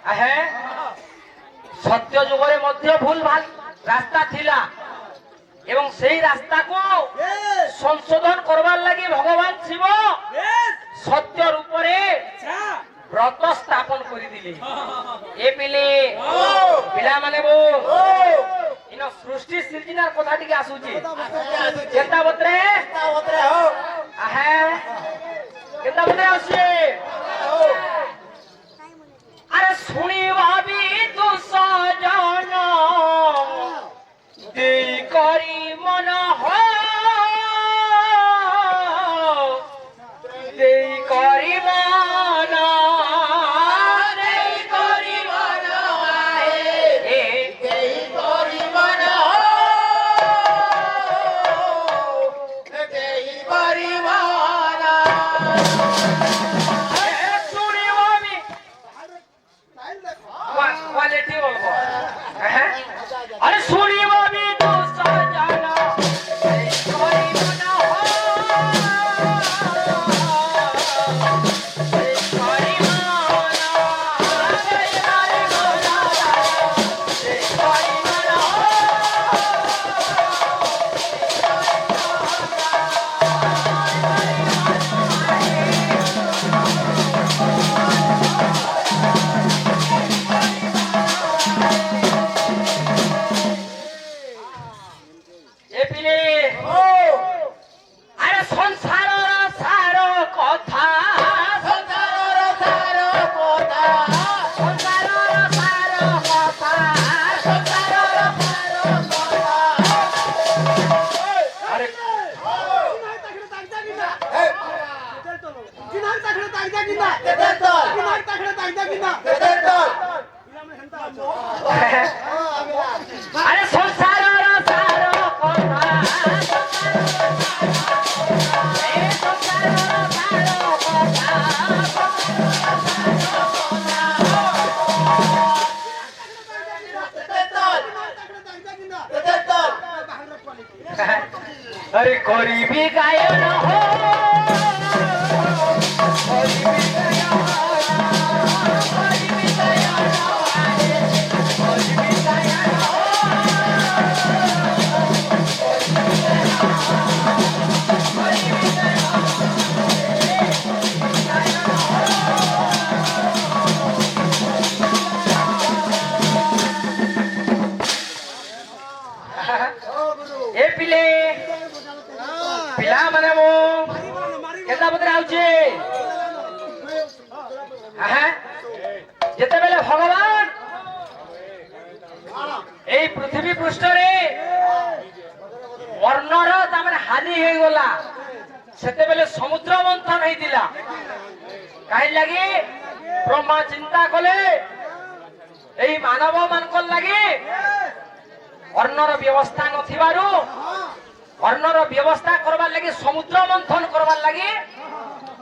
হ্যাঁ সত্য যুগরে মধ্যে ভুল ভাল রাস্তা থিলা এবং সেই রাস্তাকে সংশোধন করবার লাগি ভগবান শিব সত্যর উপরে ব্রত স্থাপন করে দিলে এ পিলা মানে সৃষ্টি সৃজনার কথা টিকে আসুছি কেন্তা বত্রে হ্যাঁ কেন্তা বত্রে আসছে আরে শুনি ভাবি তু সজন দেই করি মন দেই করি মন अरे सुनिए अभी दोस्त जाना कोई मना हो कोई मना अरे गोरा कोई मना अरे संसार अरे गरीबी गायन हो पिला माने वो केता बतरा आउचे हां जेते बेले भगवान এই পৃথিবী পৃষ্ঠরে অর্ণর তামানে হানি হয়ে গলা সেতে বেলে সমুদ্র মন্থন হইতিলা কাই লাগি ব্রহ্মা চিন্তা কলে এই মানব মানকর লাগি অর্ণর ব্যবস্থা নথিবারু অর্ণর ব্যবস্থা করবার লাগি সমুদ্র মন্থন করবার লাগি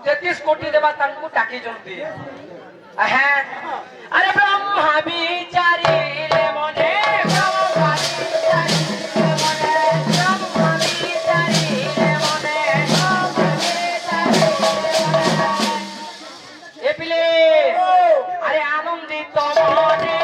33 কোটি দেবা তাଙ୍କୁ ডাকিଛନ୍ତି হ্যাঁ আরে ব্রহ্মা বিচারিলে মনে ব্রহ্মা বিচারিলে মনে ব্রহ্মা বিচারিলে মনে এ পিলে আরে আনন্দিত মনে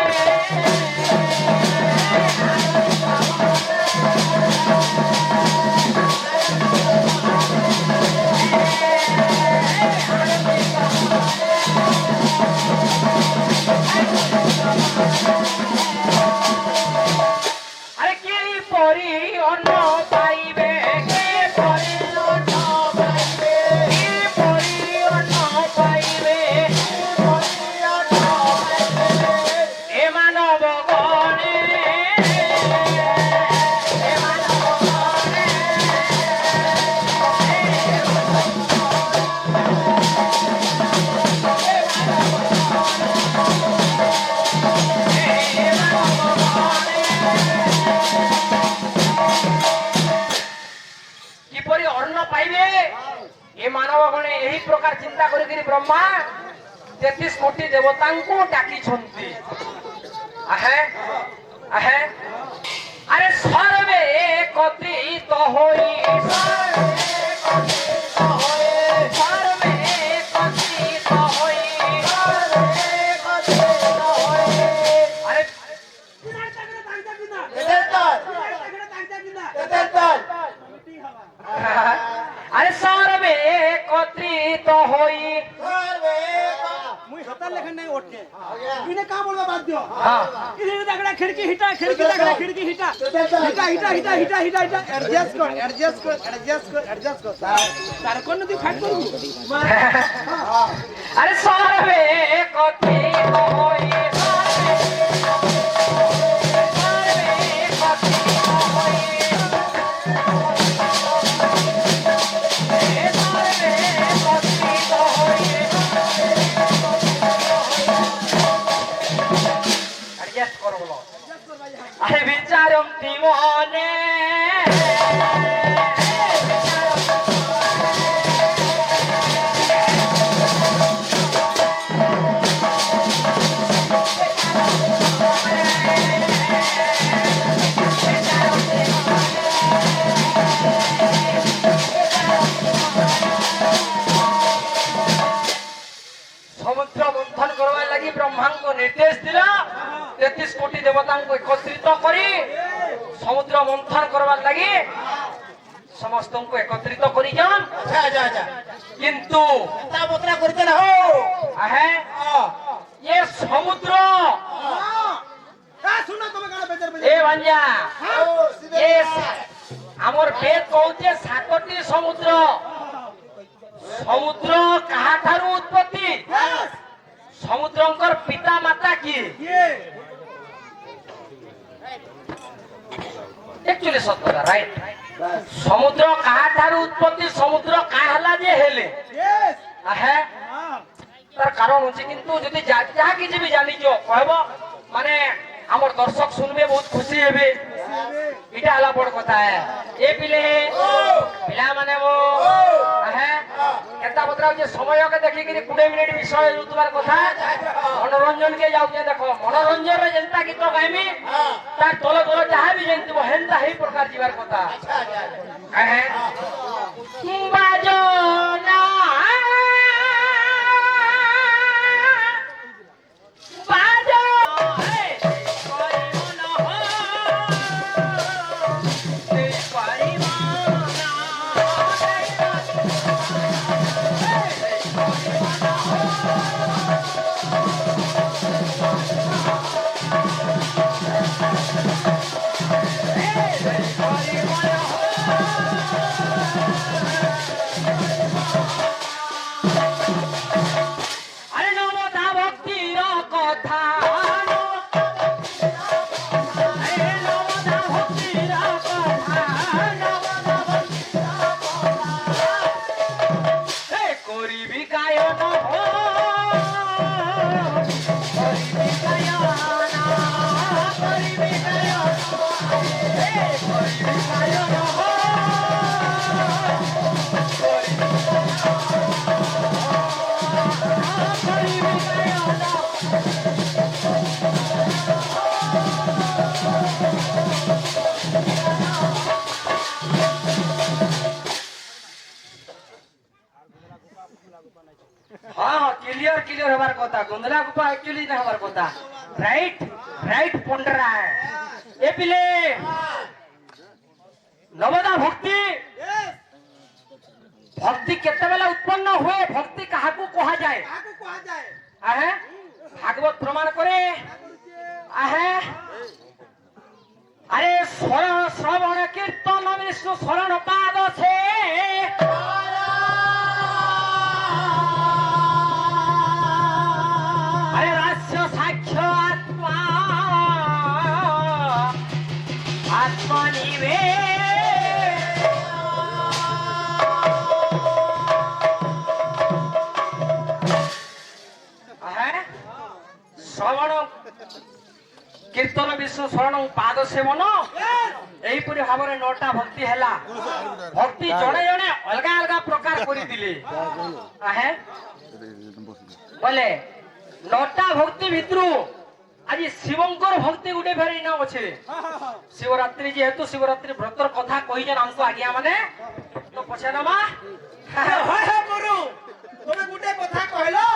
अरे की परी अन्न पाइबे के परी अन्न पाइबे की परी अन्न पाइबे परी अन्न पाइबे ए मानव गणे ए मानव गणे কিপরি অন্ন পাইবে এ মানব গণে এই প্রকার চিন্তা করি ব্রহ্মা 33 কোটি দেবতাଙ୍କୁ ডাকিଛନ୍ତି আহে আহে আরে সর্বে একত্রিত হই সর্বে একত্রিত হই इने का बोलबा बाध्य हां इने दागड़ा खिड़की हिटा खिड़की दागड़ा खिड़की हिटा हिटा एडजस्ट कर तार कोन तू फाइट करू अरे सारे कथि होई अरे विचारम दीवाने समुद्र मंथन करवार लगी ब्रह्मा को निर्देश दिला 33 कोटी देवता को एकत्रित करी समुद्र मंथन करवार लगी समस्त को एकत्रित करी जान किंतु बतरा करते ना हो आहे ये समुद्र सुनो तुम गाना बेजर ए भांजा ये हमर वेद कहूचे सातटी समुद्र समुद्र कहा ठारू उत्पत्ति समुद्रंकर पिता माता किए एक्चुअली सत्य राइट समुद्र कहा ठारू उत्पत्ति समुद्र काहला जे हेले आहे तार कारण होची किंतु जदी जहा किछि भी जानि जो कहबो माने हमर दर्शक सुनबे बहुत खुशी हेबे इटा हला बड़ कथा है ए पिला माने वो आहे केता बतरा जे समय के देखि कि 20 मिनिट विषय जुतबार कथा मनोरंजन के जाउ जे देखो मनोरंजन रे जनता गीत गाइमी तार तोलो तोलो जहा भी जनती हेनता हे प्रकार जीवार कथा आहे बाजो ना बाजो हाँ क्लियर हमार कथा गोंदला गुफा एक्चुअली ना हमार कथा राइट पंडरा है ए पिले नवदा भक्ति केते बेला उत्पन्न हुए भक्ति काहाकू कहा जाए आहे भागवत प्रमाण करे आहे अरे श्रवण कीर्तन विष्णु शरण पाद से अरे रास्य साक्ष्य आत्मा श्रवण कीर्तन विष्णु शरण पाद सेवन एहीपरि भाव में 9टा भक्ति हैला भक्ति जड़े जड़े अलग अलग प्रकार करी दिले आहे बोले 9टा भक्ति भितरु आज शिवंकर भक्ति गुटे फेरी ना अच्छे शिवरात्रि जेहेतु शिवरात्रि व्रतर कथा कही जन हमको आज्ञा माने तो पछे नमा गुरु तमे गुटे कथा कहलो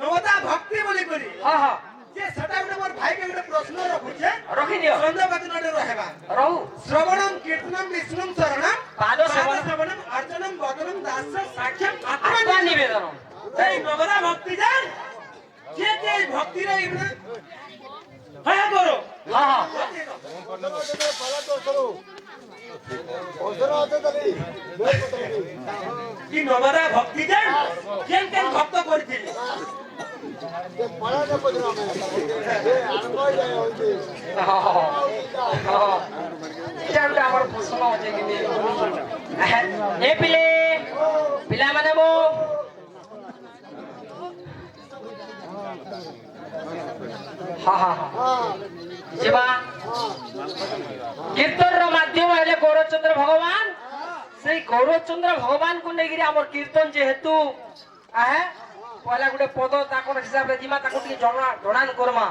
नवदा भक्ति बोली करी हां हां जे सटा गुटे मोर भाई के गुटे प्रश्न रखुछे रखि दियो संदवचनडे रहबा रहू श्रवणम कीर्तनम विष्णुम शरणम पाद सेवनम अर्चनम वदनम दास साक्ष्यम आत्मा निवेदनम এই নবদা ভক্তি জান যে ভক্তি রে ইবনা হ্যাঁ করো হ্যাঁ হ্যাঁ কি নবরা ভক্তি দেন কেন ভক্ত করেছিল আমার প্রশ্ন হচ্ছে কিন্তু এ পিলে পিলা মানে মো হ্যাঁ হ্যাঁ হ্যাঁ ଯିବା କୀର୍ତ୍ତନର ମାଧ୍ୟମ ହେଲେ ଗୌରଚନ୍ଦ୍ର ଭଗବାନ ସେଇ ଗୌରଚନ୍ଦ୍ର ଭଗବାନଙ୍କୁ ନେଇକିରି ଆମର କୀର୍ତ୍ତନ ଯେହେତୁ ପହିଲା ଗୋଟେ ପଦ ତାଙ୍କର ହିସାବରେ ଯିମା ତାକୁ ଟିକେ ଜଣାଣ କରମା